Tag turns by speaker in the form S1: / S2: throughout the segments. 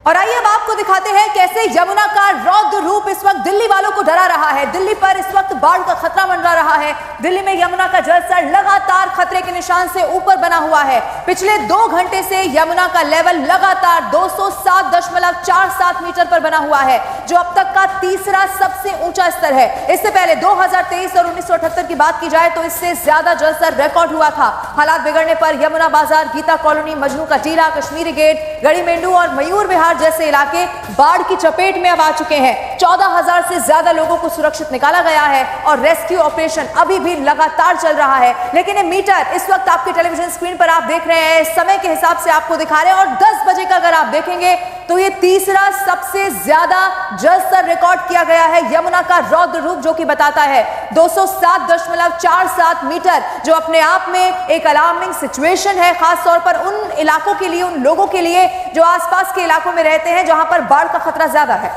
S1: और आइए अब आपको दिखाते हैं कैसे यमुना का रौद्र रूप इस वक्त दिल्ली वालों को डरा रहा है। दिल्ली पर इस वक्त बाढ़ का खतरा मंडरा रहा है। दिल्ली में यमुना का जलस्तर लगातार खतरे के निशान से ऊपर बना हुआ है। पिछले 2 घंटे से यमुना का लेवल लगातार 207.47 मीटर पर बना हुआ है, जो अब तक का तीसरा सबसे ऊंचा स्तर है। इससे पहले 2023 और 1978 की बात की जाए तो इससे ज्यादा जलस्तर रिकॉर्ड हुआ था। हालात बिगड़ने पर यमुना बाजार, गीता कॉलोनी, मजनू का टीला, कश्मीरी गेट, गढ़ी मेंढू और मयूर विहार जैसे इलाके बाढ़ की चपेट में अब आ चुके हैं। 14,000 से ज्यादा लोगों को सुरक्षित निकाला गया है और रेस्क्यू ऑपरेशन अभी भी लगातार चल रहा है। लेकिन ये मीटर इस वक्त आपके टेलीविजन स्क्रीन पर आप देख रहे हैं, समय के हिसाब से आपको दिखा रहे हैं और 10 बजे का अगर आप देखेंगे तो ये तीसरा सबसे ज्यादा जलस्तर रिकॉर्ड किया गया है। यमुना का रौद्र रूप जो कि बताता है 207.47 मीटर, जो अपने आप में एक अलार्मिंग सिचुएशन है, खासतौर पर उन इलाकों के लिए, उन लोगों के लिए जो आसपास के इलाकों में रहते हैं जहां पर बाढ़ का खतरा ज्यादा है।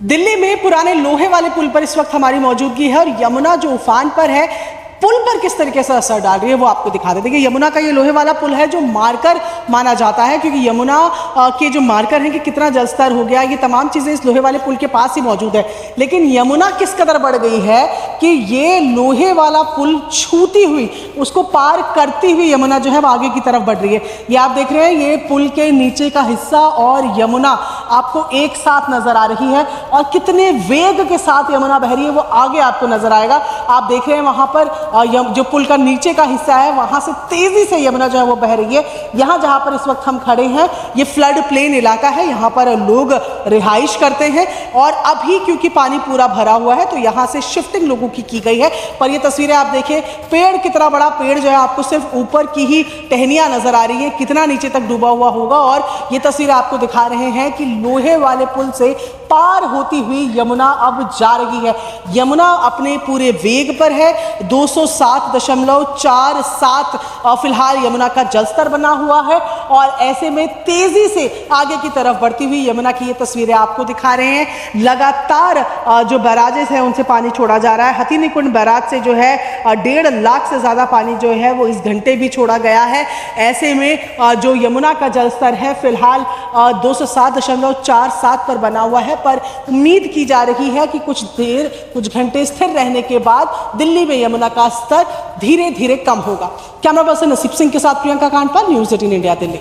S2: दिल्ली में पुराने लोहे वाले पुल पर इस वक्त हमारी मौजूदगी है और यमुना जो उफान पर है, पुल पर किस तरीके से असर डाल रही है वो आपको दिखा देते हैं। देखिए, यमुना का ये लोहे वाला पुल है जो मार्कर माना जाता है, क्योंकि यमुना के जो मार्कर हैं कि कितना जलस्तर हो गया, ये तमाम चीज़ें इस लोहे वाले पुल के पास ही मौजूद है। लेकिन यमुना किस कदर बढ़ गई है कि ये लोहे वाला पुल छूती हुई, उसको पार करती हुई यमुना जो है वो आगे की तरफ बढ़ रही है। ये आप देख रहे हैं, ये पुल के नीचे का हिस्सा और यमुना आपको एक साथ नजर आ रही है और कितने वेग के साथ यमुना बह रही है वो आगे आपको नजर आएगा। आप देख रहे हैं वहां पर जो पुल का नीचे का हिस्सा है वहां से तेजी से यमुना जो है वो बह रही है। यहाँ जहां पर इस वक्त हम खड़े हैं ये फ्लड प्लेन इलाका है, यहाँ पर लोग रिहाइश करते हैं और अभी क्योंकि पानी पूरा भरा हुआ है तो यहाँ से शिफ्टिंग लोगों की गई है। पर ये तस्वीरें आप देखिए, पेड़ कितना बड़ा पेड़ जो है आपको सिर्फ ऊपर की ही टहनियां नजर आ रही है, कितना नीचे तक डूबा हुआ होगा। और ये तस्वीरें आपको दिखा रहे हैं कि लोहे वाले पुल से पार होती हुई यमुना अब जा रही है। यमुना अपने पूरे वेग पर है, 207.47 फिलहाल यमुना का जलस्तर बना हुआ है और ऐसे में तेजी से आगे की तरफ बढ़ती हुई यमुना की ये तस्वीरें आपको दिखा रहे हैं। लगातार जो बैराजेस हैं उनसे पानी छोड़ा जा रहा है। हथीनीकुंड बैराज से जो है 1.5 लाख से ज्यादा पानी जो है वो इस घंटे भी छोड़ा गया है। ऐसे में जो यमुना का जलस्तर है फिलहाल 207.47 पर बना हुआ है, पर उम्मीद की जा रही है कि कुछ घंटे स्थिर रहने के बाद दिल्ली में यमुना का स्तर धीरे धीरे कम होगा। कैमरा पर्सन नसीब सिंह के साथ प्रियंका कांडपाल, न्यूज़ 18 इंडिया, दिल्ली।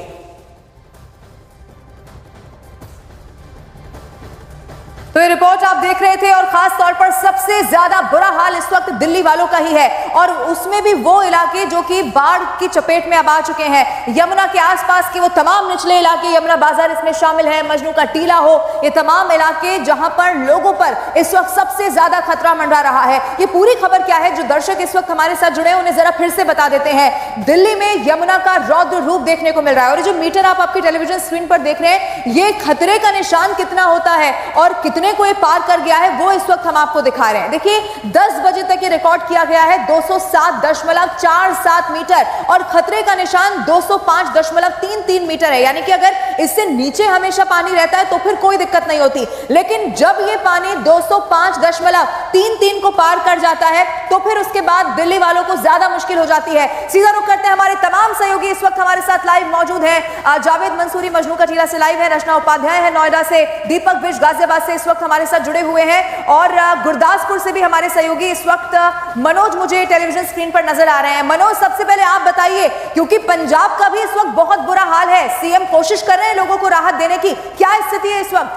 S1: तो ये रिपोर्ट आप देख रहे थे और खास तौर पर सबसे ज्यादा बुरा हाल इस वक्त दिल्ली वालों का ही है और उसमें भी वो इलाके जो कि बाढ़ की चपेट में अब आ चुके हैं। यमुना के आसपास के वो तमाम निचले इलाके, यमुना बाजार इसमें शामिल है, मजनू का टीला हो, ये तमाम इलाके जहां पर लोगों पर इस वक्त सबसे ज्यादा खतरा मंडरा रहा है। ये पूरी खबर क्या है, जो दर्शक इस वक्त हमारे साथ जुड़े हैं उन्हें जरा फिर से बता देते हैं। दिल्ली में यमुना का रौद्र रूप देखने को मिल रहा है और जो मीटर आप आपकी टेलीविजन स्क्रीन पर देख रहे हैं, ये खतरे का निशान कितना होता है और कितने को ये पार कर गया है वो इस वक्त हम आपको दिखा रहे हैं। देखिए, 10 बजे तक ये रिकॉर्ड किया गया है 207.47 मीटर और खतरे का निशान 205.33 मीटर है। यानी कि अगर इससे नीचे हमेशा पानी रहता है तो फिर कोई दिक्कत नहीं होती, लेकिन जब ये पानी 205.33 को पार कर जाता है तो फिर उसके बाद दिल्ली वालों को ज्यादा मुश्किल हो जाती है। सीधा रुख करते हैं, हमारे तमाम सहयोगी इस वक्त हमारे साथ लाइव मौजूद हैं। जावेद मंसूरी मजनू का टीला से लाइव है, रचना उपाध्याय है नोएडा से, दीपक बिज गाजियाबाद से इस वक्त हमारे साथ जुड़े हुए हैं और गुरदासपुर से भी हमारे सहयोगी इस वक्त मनोज मुझे टेलीविजन स्क्रीन पर नजर आ रहे हैं। मनोज, सबसे पहले आप बताइए, क्योंकि पंजाब का भी इस वक्त बहुत बुरा हाल है, सीएम कोशिश कर रहे हैं लोगों को राहत देने की, क्या स्थिति है इस वक्त?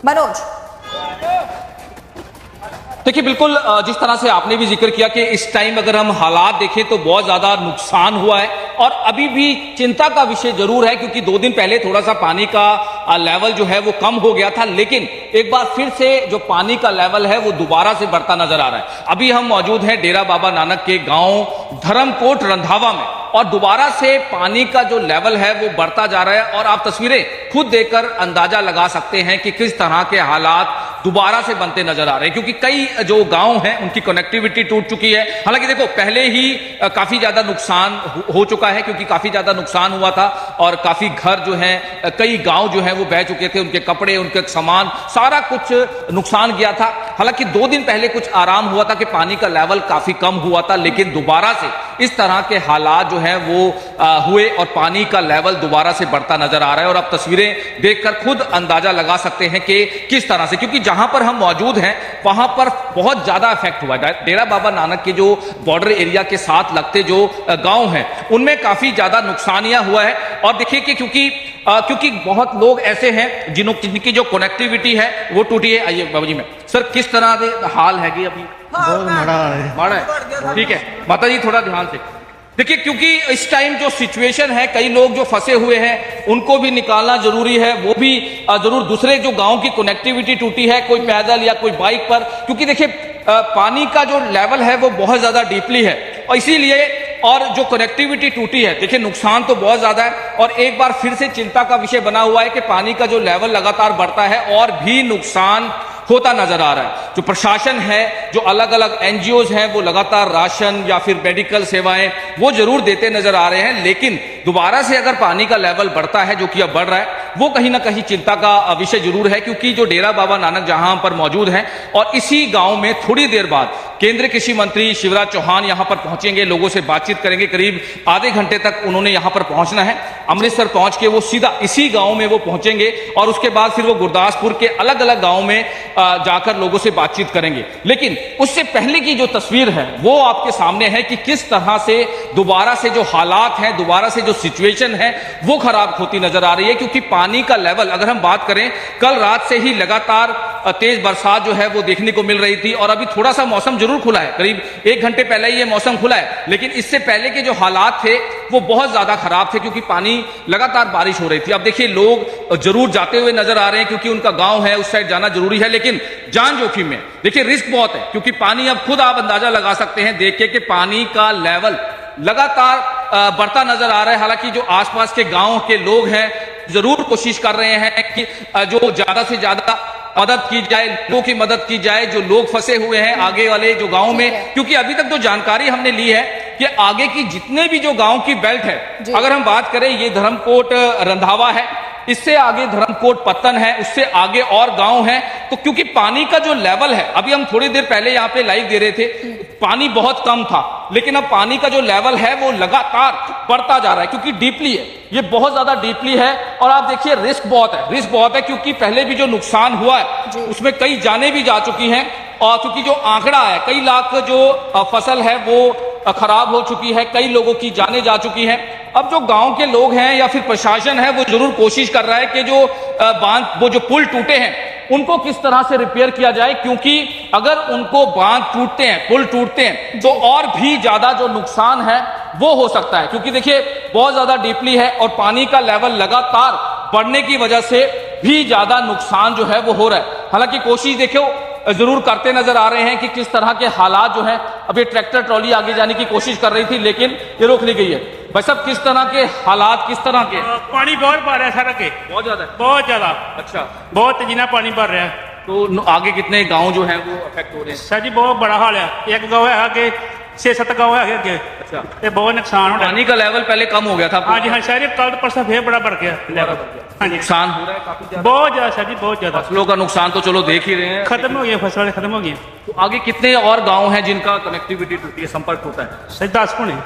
S1: मनोज।
S3: देखिए, बिल्कुल जिस तरह से आपने भी जिक्र किया कि इस टाइम अगर हम हालात देखें तो बहुत ज्यादा नुकसान हुआ है और अभी भी चिंता का विषय जरूर है, क्योंकि 2 दिन पहले थोड़ा सा पानी का लेवल जो है वो कम हो गया था, लेकिन एक बार फिर से जो पानी का लेवल है वो दोबारा से बढ़ता नजर आ रहा है। अभी हम मौजूद हैं डेरा बाबा नानक के गांव धर्मकोट रंधावा में और दोबारा से पानी का जो लेवल है वो बढ़ता जा रहा है और आप तस्वीरें खुद देखकर अंदाजा लगा सकते हैं कि किस तरह के हालात दोबारा से बनते नजर आ रहे हैं, क्योंकि कई जो गांव हैं उनकी कनेक्टिविटी टूट चुकी है। हालांकि देखो, पहले ही काफी ज्यादा नुकसान हो चुका है, क्योंकि काफी ज्यादा नुकसान हुआ था और काफी घर जो हैं, कई गांव जो हैं वो बह चुके थे, उनके कपड़े, उनके सामान, सारा कुछ नुकसान गया था। हालांकि 2 दिन पहले कुछ आराम हुआ था कि पानी का लेवल काफी कम हुआ था, लेकिन दोबारा से इस तरह के हालात जो हैं वो हुए और पानी का लेवल दोबारा से बढ़ता नजर आ रहा है। और अब तस्वीरें देखकर खुद अंदाजा लगा सकते हैं कि किस तरह से, क्योंकि जहां पर हम मौजूद हैं वहां पर बहुत ज्यादा इफेक्ट हुआ है। डेरा बाबा नानक के जो बॉर्डर एरिया के साथ लगते जो गांव हैं उनमें काफी ज्यादा नुकसानियां हुआ है। और देखिए कि क्योंकि बहुत लोग ऐसे हैं जिनकी जो कनेक्टिविटी है वो टूटी है। आइए बाबू जी में सर, किस तरह के हाल है अभी? बहुत बड़ा है। ठीक है माता जी, थोड़ा ध्यान से देखिए, क्योंकि इस टाइम जो सिचुएशन है, कई लोग जो फंसे हुए हैं उनको भी निकालना जरूरी है, वो भी जरूर। दूसरे जो गांव की कनेक्टिविटी टूटी है, कोई पैदल या कोई बाइक पर, क्योंकि देखिए पानी का जो लेवल है वो बहुत ज्यादा डीपली है और इसीलिए और जो कनेक्टिविटी टूटी है, देखिए नुकसान तो बहुत ज्यादा है। और एक बार फिर से चिंता का विषय बना हुआ है कि पानी का जो लेवल लगातार बढ़ता है और भी नुकसान होता नजर आ रहा है। जो प्रशासन है, जो अलग अलग एनजीओज हैं, वो लगातार राशन या फिर मेडिकल सेवाएं वो जरूर देते नजर आ रहे हैं, लेकिन दोबारा से अगर पानी का लेवल बढ़ता है, जो कि अब बढ़ रहा है, वो कहीं ना कहीं चिंता का विषय जरूर है। क्योंकि जो डेरा बाबा नानक जहां पर मौजूद हैं और इसी गांव में थोड़ी देर बाद केंद्रीय कृषि मंत्री शिवराज चौहान यहां पर पहुंचेंगे, लोगों से बातचीत करेंगे। करीब आधे घंटे तक उन्होंने यहां पर पहुंचना है। अमृतसर पहुंच के वो सीधा इसी गांव में वो पहुंचेंगे और उसके बाद फिर वो गुरदासपुर के अलग अलग गांव में जाकर लोगों से बातचीत करेंगे। लेकिन उससे पहले की जो तस्वीर है वो आपके सामने है कि किस तरह से दोबारा से जो हालात हैं, दोबारा से जो सिचुएशन है वो खराब होती नजर आ रही है। क्योंकि पानी का लेवल, अगर हम बात करें, कल रात से ही लगातार तेज बरसात जो है वो देखने को मिल रही थी और अभी थोड़ा सा मौसम जरूर खुला है, करीब 1 घंटे पहले ही ये मौसम खुला है, लेकिन इससे पहले के जो हालात थे वो बहुत ज्यादा खराब थे क्योंकि पानी लगातार बारिश हो रही थी। अब देखिए लोग जरूर जाते हुए नजर आ रहे हैं क्योंकि उनका गांव है, उस साइड जाना जरूरी है, लेकिन जान जोखिम में। देखिए रिस्क बहुत है क्योंकि पानी, अब खुद आप अंदाजा लगा सकते हैं देख के कि पानी का लेवल लगातार बढ़ता नजर आ रहा है। हालांकि जो आसपास के गांव के लोग हैं जरूर कोशिश कर रहे हैं कि जो ज्यादा से ज्यादा मदद की जाए, लोगों की मदद की जाए, जो लोग फंसे हुए हैं आगे वाले जो गांव में। क्योंकि अभी तक जो जानकारी हमने ली है कि आगे की जितने भी जो गांव की बेल्ट है, अगर हम बात करें, ये धर्मकोट रंधावा है, इससे आगे धर्मकोट पत्तन है, उससे आगे और गांव है। तो क्योंकि पानी का जो लेवल है, अभी हम थोड़ी देर पहले यहाँ पे लाइव दे रहे थे, पानी बहुत कम था, लेकिन अब पानी का जो लेवल है वो लगातार बढ़ता जा रहा है क्योंकि डीपली है, ये बहुत ज्यादा डीपली है। और आप देखिए रिस्क बहुत है क्योंकि पहले भी जो नुकसान हुआ है उसमें कई जानें भी जा चुकी हैं। और क्योंकि जो आंकड़ा है, कई लाख जो फसल है वो खराब हो चुकी है, कई लोगों की जानें जा चुकी हैं। अब जो गांव के लोग हैं या फिर प्रशासन है वो जरूर कोशिश कर रहा है कि जो बांध, वो जो पुल टूटे हैं उनको किस तरह से रिपेयर किया जाए, क्योंकि अगर उनको बांध टूटते हैं, पुल टूटते हैं, तो और भी ज्यादा जो नुकसान है वो हो सकता है। क्योंकि देखिए बहुत ज्यादा डीपली है और पानी का लेवल लगातार बढ़ने की वजह से भी ज्यादा नुकसान जो है वो हो रहा है। हालांकि कोशिश देखो जरूर करते नजर आ रहे हैं कि किस तरह के हालात जो हैं। अभी ट्रैक्टर ट्रॉली आगे जाने की कोशिश कर रही थी लेकिन ये रोक ली गई है। भाई साहब, किस तरह के हालात, किस तरह के?
S4: पानी बहुत भर रहा है सड़क के, बहुत ज्यादा।
S3: अच्छा,
S4: बहुत तेजी पानी भर रहा है।
S3: तो आगे कितने गांव जो हैं वो अफेक्ट हो रहे हैं?
S4: सर जी बहुत बड़ा हाल है। एक गाँव है आगे, 6-7 गाँव है आगे।
S3: अच्छा,
S4: ये बहुत नुकसान हो रहा है।
S3: पानी का लेवल पहले कम हो गया था।
S4: हाँ जी हाँ सर, कल परसों फिर बड़ा बढ़ गया। हाँ जी,
S3: नुकसान हो रहा है काफी ज्यादा,
S4: बहुत ज्यादा सर जी, बहुत ज्यादा।
S3: फसलों का नुकसान तो चलो देख ही रहे हैं,
S4: खत्म हो गया, फसल खत्म हो गई।
S3: तो आगे कितने और गांव हैं जिनका कनेक्टिविटी टूटी है, संपर्क टूटा है?
S4: सर 10 पुणे।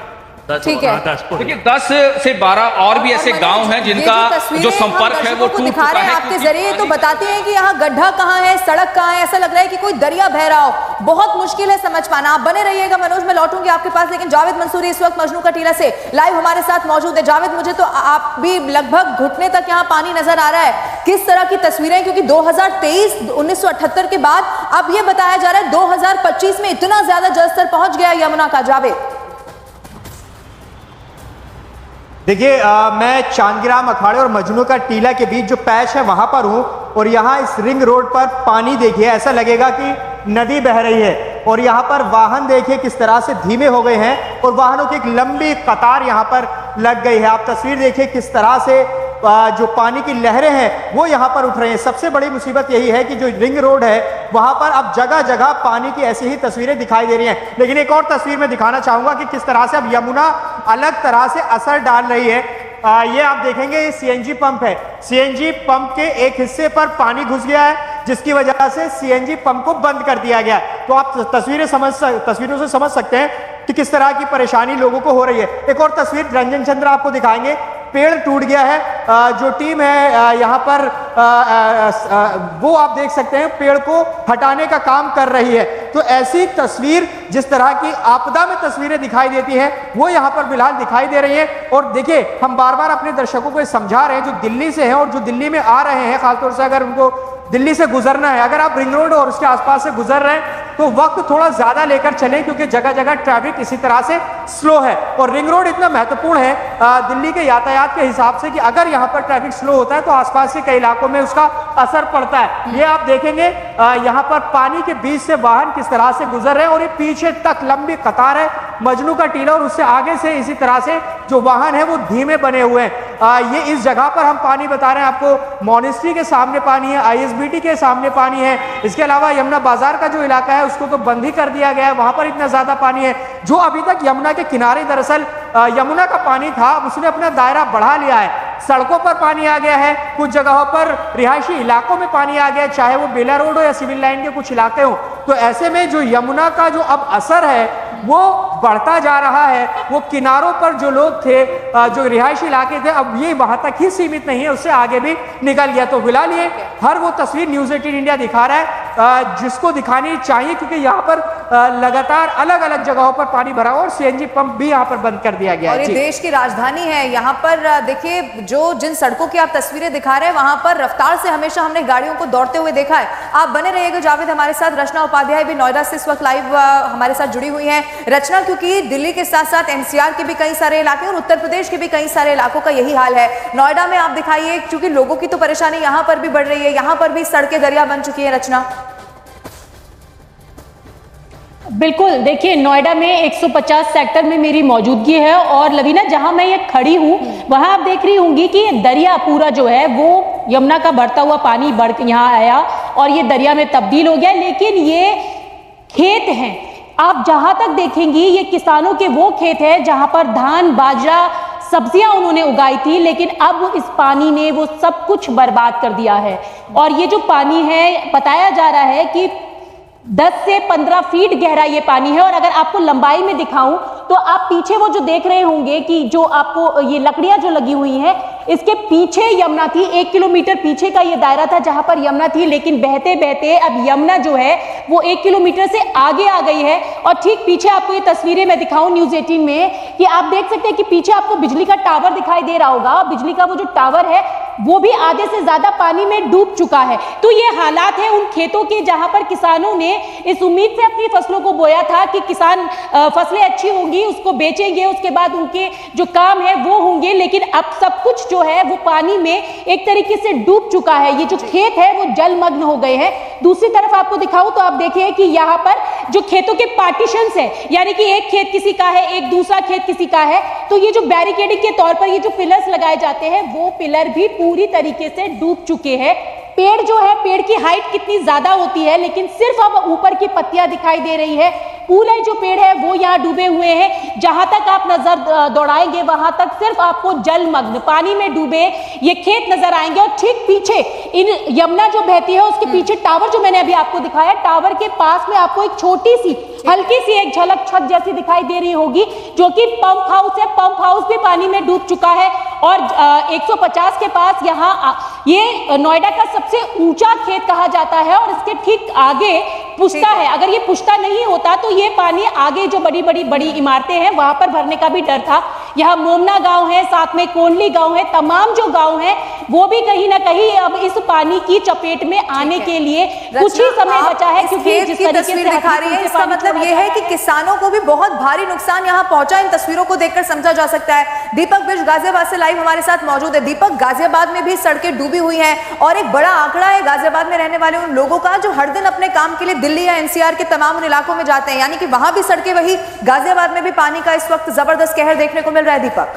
S1: ठीक है,
S4: 10 पुणे।
S3: देखिए 10 से 12 और भी ऐसे गांव हैं जिनका जो संपर्क है वो टूट
S1: दिखा
S3: चुका
S1: रहे हैं
S3: है।
S1: आपके जरिए, तो बताते हैं कि यहाँ गड्ढा कहाँ है, सड़क कहाँ है, ऐसा लग रहा है कि कोई दरिया बह रहा हो। बहुत मुश्किल है समझ पाना। आप बने रहिएगा मनोज, मैं लौटूंगी आपके पास, लेकिन जावेद मंसूरी इस वक्त मजनू का टीला से लाइव हमारे साथ मौजूद है। जावेद, मुझे तो आप भी लगभग घुटने तक यहाँ पानी नजर आ रहा है, किस तरह की तस्वीरें? क्योंकि 2023 1978 के बाद अब ये बताया जा रहा है 2025 में इतना ज्यादा जलस्तर पहुंच गया यमुना का। जावेद,
S5: देखिए मैं चांदग्राम अखाड़े और मजनू का टीला के बीच जो पैच है वहां पर हूं और यहाँ इस रिंग रोड पर पानी देखिए, ऐसा लगेगा कि नदी बह रही है। और यहाँ पर वाहन देखिए किस तरह से धीमे हो गए हैं और वाहनों की एक लंबी कतार यहाँ पर लग गई है। आप तस्वीर देखिए किस तरह से जो पानी की लहरें हैं वो यहाँ पर उठ रही हैं। सबसे बड़ी मुसीबत यही है कि जो रिंग रोड है वहाँ पर अब जगह जगह पानी की ऐसी ही तस्वीरें दिखाई दे रही हैं। लेकिन एक और तस्वीर में दिखाना चाहूँगा कि किस तरह से अब यमुना अलग तरह से असर डाल रही है। ये आप देखेंगे, ये सीएनजी पंप है। सीएनजी पंप के एक हिस्से पर पानी घुस गया है जिसकी वजह से सीएनजी पंप को बंद कर दिया गया है। तो आप तस्वीरों से समझ सकते हैं कि किस तरह की परेशानी लोगों को हो रही है। एक और तस्वीर रंजन चंद्र आपको दिखाएंगे, पेड़ टूट गया है। जो टीम है यहाँ पर वो आप देख सकते हैं पेड़ को हटाने का काम कर रही है। तो ऐसी तस्वीर, जिस तरह की आपदा में तस्वीरें दिखाई देती हैं, वो यहाँ पर फिलहाल दिखाई दे रही है। और देखिए, हम बार बार अपने दर्शकों को समझा रहे हैं जो दिल्ली से हैं और जो दिल्ली में आ रहे हैं, खासतौर से अगर उनको दिल्ली से गुजरना है, अगर आप रिंग रोड और उसके आसपास से गुजर रहे हैं तो वक्त थोड़ा ज्यादा लेकर चलें, क्योंकि जगह जगह ट्रैफिक इसी तरह से स्लो है। और रिंग रोड इतना महत्वपूर्ण है दिल्ली के यातायात के हिसाब से कि अगर यहाँ पर ट्रैफिक स्लो होता है तो आसपास के कई इलाकों में उसका असर पड़ता है। ये आप देखेंगे यहाँ पर पानी के बीच से वाहन किस तरह से गुजर रहे हैं और ये पीछे तक लंबी कतार है मजनू का टीला, और उससे आगे से इसी तरह से जो वाहन है वो धीमे बने हुए हैं। ये इस जगह पर हम पानी बता रहे हैं आपको, मॉनेस्ट्री के सामने पानी है, ISBT के सामने पानी है। इसके अलावा यमुना बाजार का जो इलाका है उसको तो बंद ही कर दिया गया है, वहां पर इतना ज्यादा पानी है। जो अभी तक यमुना के किनारे दरअसल यमुना का पानी था, उसने अपना दायरा बढ़ा लिया है। सड़कों पर पानी आ गया है, कुछ जगहों पर रिहायशी इलाकों में पानी आ गया है, चाहे वो बेला रोड हो या सिविल लाइन के कुछ इलाके हो। तो ऐसे में जो यमुना का जो अब असर है वो बढ़ता जा रहा है। वो किनारों पर जो लोग थे, जो रिहायशी इलाके थे, अब ये वहां तक ही सीमित नहीं है, उससे आगे भी निकल गया। तो फिलहाल ये हर वो तस्वीर न्यूज़ 18 इंडिया दिखा रहा है जिसको दिखानी चाहिए, क्योंकि यहाँ पर लगातार अलग अलग जगहों पर पानी भरा हुआ और सीएनजी पंप भी यहाँ पर बंद कर दिया गया है।
S1: और ये देश की राजधानी है, यहाँ पर देखिए जिन सड़कों की आप तस्वीरें दिखा रहे हैं वहां पर रफ्तार से हमेशा हमने गाड़ियों को दौड़ते हुए देखा है। आप बने रहिएगा जावेद हमारे साथ। रचना उपाध्याय भी नोएडा से इस वक्त लाइव हमारे साथ जुड़ी हुई है। रचना, क्योंकि दिल्ली के साथ साथ एनसीआर के भी कई सारे इलाके और उत्तर प्रदेश के भी कई सारे इलाकों का यही हाल है। नोएडा में आप दिखाइए, क्योंकि लोगों की तो परेशानी यहाँ पर भी बढ़ रही है, यहाँ पर भी सड़कें दरिया बन चुकी है। रचना,
S6: बिल्कुल, देखिए नोएडा में 150 सेक्टर में मेरी मौजूदगी है और लवीना जहां मैं ये खड़ी हूं वहां आप देख रही होंगी कि दरिया पूरा जो है वो यमुना का बढ़ता हुआ पानी बढ़ यहाँ आया और ये दरिया में तब्दील हो गया। लेकिन ये खेत हैं, आप जहां तक देखेंगी ये किसानों के वो खेत हैं जहां पर धान, बाजरा, सब्जियां उन्होंने उगाई थी, लेकिन अब इस पानी ने वो सब कुछ बर्बाद कर दिया है। और ये जो पानी है, बताया जा रहा है कि 10 से 15 फीट गहरा ये पानी है। और अगर आपको लंबाई में दिखाऊं तो आप पीछे वो जो देख रहे होंगे कि जो आपको ये लकड़ियां जो लगी हुई हैं, इसके पीछे यमुना थी। 1 किलोमीटर पीछे का ये दायरा था जहां पर यमुना थी, लेकिन बहते बहते अब यमुना जो है वो 1 किलोमीटर से आगे आ गई है। और ठीक पीछे आपको ये तस्वीरें मैं दिखाऊं न्यूज़ 18 में कि आप देख सकते हैं कि पीछे आपको बिजली का टावर दिखाई दे रहा होगा। बिजली का वो जो टावर है वो भी आधे से ज्यादा पानी में डूब चुका है। तो ये हालात है उन खेतों के जहां पर किसानों ने इस उम्मीद से अपनी फसलों को बोया था कि किसान फसलें अच्छी होंगी, उसको बेचेंगे, उसके बाद उनके जो काम है वो होंगे। लेकिन अब सब कुछ जो है वो पानी में एक तरीके से डूब चुका है। ये जो खेत है वो जलमग्न हो गए हैं। दूसरी तरफ आपको दिखाऊं तो आप देखिए कि यहाँ पर जो खेतों के पार्टीशंस है, यानी कि एक खेत किसी का है, एक दूसरा खेत किसी का है, तो ये जो बैरिकेडिंग के तौर पर ये जो पिलर्स लगाए जाते हैं वो पिलर भी पूरी तरीके से डूब चुके हैं। पेड़ जो है, पेड़ की हाइट कितनी ज्यादा होती है, लेकिन सिर्फ अब ऊपर की पत्तियां दिखाई दे रही है। पूरे जो पेड़ है वो यहाँ डूबे हुए हैं। जहां तक आप नजर दौड़ाएंगे वहां तक सिर्फ आपको जलमग्न पानी में डूबे ये खेत नजर आएंगे। और ठीक पीछे इन यमुना जो बहती है उसके पीछे टावर जो मैंने अभी आपको दिखाया, टावर के पास में आपको एक छोटी सी हल्की सी एक झलक छत जैसी दिखाई दे रही होगी, जो कि पंप हाउस है। पंप हाउस भी पानी में डूब चुका है। और 150 के पास यहाँ ये नोएडा का सबसे ऊंचा खेत कहा जाता है और इसके ठीक आगे पुश्ता है। अगर ये पुश्ता नहीं होता तो ये पानी आगे जो बड़ी इमारतें हैं वहां पर भरने का भी डर था। यहाँ मोमना गांव है, साथ में कोंडली गांव है, तमाम जो गांव हैं वो भी कहीं ना कहीं अब इस पानी की चपेट में आने के लिए कुछ ही समय बचा है। क्योंकि जिस तरीके से
S1: दिखा रही है इसका मतलब ये है कि किसानों को भी बहुत भारी नुकसान यहाँ पहुंचा। इन तस्वीरों को देखकर समझा जा सकता है। दीपक बिज गाजियाबाद से लाइव हमारे साथ मौजूद है। दीपक, गाजियाबाद में भी सड़कें डूबी हुई हैं और एक बड़ा आंकड़ा है गाजियाबाद में रहने वाले उन लोगों का जो हर दिन अपने काम के लिए दिल्ली या एनसीआर के तमाम उन इलाकों में जाते हैं, यानी कि वहां भी सड़कें वही, गाजियाबाद में भी पानी का इस वक्त जबरदस्त कहर देखने को मिल रहा है। दीपक,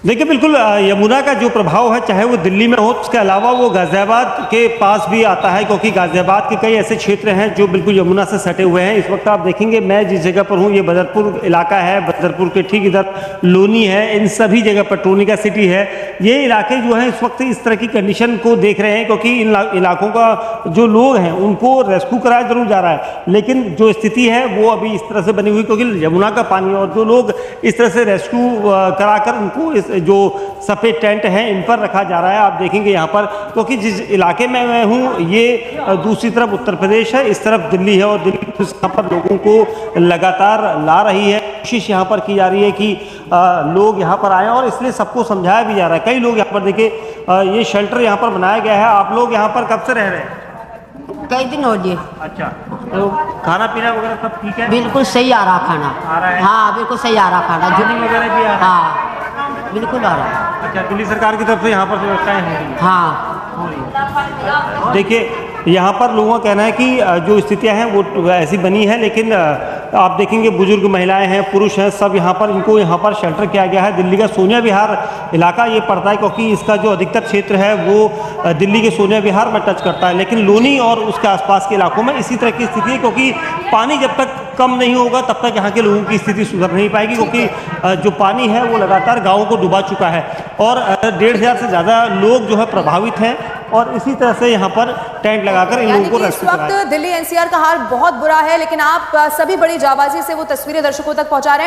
S7: देखिए बिल्कुल यमुना का जो प्रभाव है चाहे वो दिल्ली में हो, उसके अलावा वो गाजियाबाद के पास भी आता है, क्योंकि गाजियाबाद के कई ऐसे क्षेत्र हैं जो बिल्कुल यमुना से सटे हुए हैं। इस वक्त आप देखेंगे मैं जिस जगह पर हूँ ये बदरपुर इलाका है, बदरपुर के ठीक इधर लोनी है, इन सभी जगह पर टोनिका सिटी है, ये इलाके जो हैं इस वक्त इस तरह की कंडीशन को देख रहे हैं, क्योंकि इन इलाकों का जो लोग हैं उनको रेस्क्यू कराया जरूर जा रहा है, लेकिन जो स्थिति है वो अभी इस तरह से बनी हुई, क्योंकि यमुना का पानी और जो लोग इस तरह से रेस्क्यू कराकर उनको जो सफ़ेद टेंट हैं इन पर रखा जा रहा है। आप देखेंगे यहाँ पर, क्योंकि जिस इलाके में मैं हूँ ये दूसरी तरफ उत्तर प्रदेश है, इस तरफ दिल्ली है, और दिल्ली पुलिस यहाँ पर लोगों को लगातार ला रही है। कोशिश यहाँ पर की जा रही है कि लोग यहाँ पर आएँ, और इसलिए सबको समझाया भी जा रहा है। कई लोग यहाँ पर देखिए ये शेल्टर यहाँ पर बनाया गया है। आप लोग यहाँ पर कब से रह रहे हैं?
S8: कई दिन हो गए।
S7: अच्छा, तो खाना पीना वगैरह सब ठीक है?
S8: बिल्कुल सही आ रहा खाना।
S7: आ रहा है?
S8: हाँ बिल्कुल सही आ रहा खाना।
S7: पानी वगैरह भी आ रहा है?
S8: हाँ बिल्कुल आ रहा है।
S7: अच्छा, दिल्ली सरकार की तरफ से यहाँ पर व्यवस्थाएं हो रही हैं?
S8: हाँ
S7: देखिए यहाँ पर लोगों का कहना है कि जो स्थितियां हैं वो ऐसी बनी है, लेकिन आप देखेंगे बुजुर्ग महिलाएं हैं, पुरुष हैं, सब यहाँ पर इनको यहाँ पर शेल्टर किया गया है। दिल्ली का सोनिया विहार इलाका ये पड़ता है, क्योंकि इसका जो अधिकतर क्षेत्र है वो दिल्ली के सोनिया विहार में टच करता है, लेकिन लोनी और उसके आसपास के इलाकों में इसी तरह की स्थिति है, क्योंकि पानी जब तक कम नहीं होगा तब तक यहाँ के लोगों की स्थिति सुधर नहीं पाएगी, क्योंकि जो पानी है वो लगातार गाँवों को डुबा चुका है, और 1,500 से ज़्यादा लोग जो है प्रभावित हैं, और इसी तरह से यहाँ पर टेंट लगाकर इन लोगों को
S1: इस वक्त दिल्ली एनसीआर का हाल बहुत बुरा है, लेकिन आप सभी बड़ी जाबाजी से वो तस्वीरें दर्शकों तक पहुंचा रहे हैं।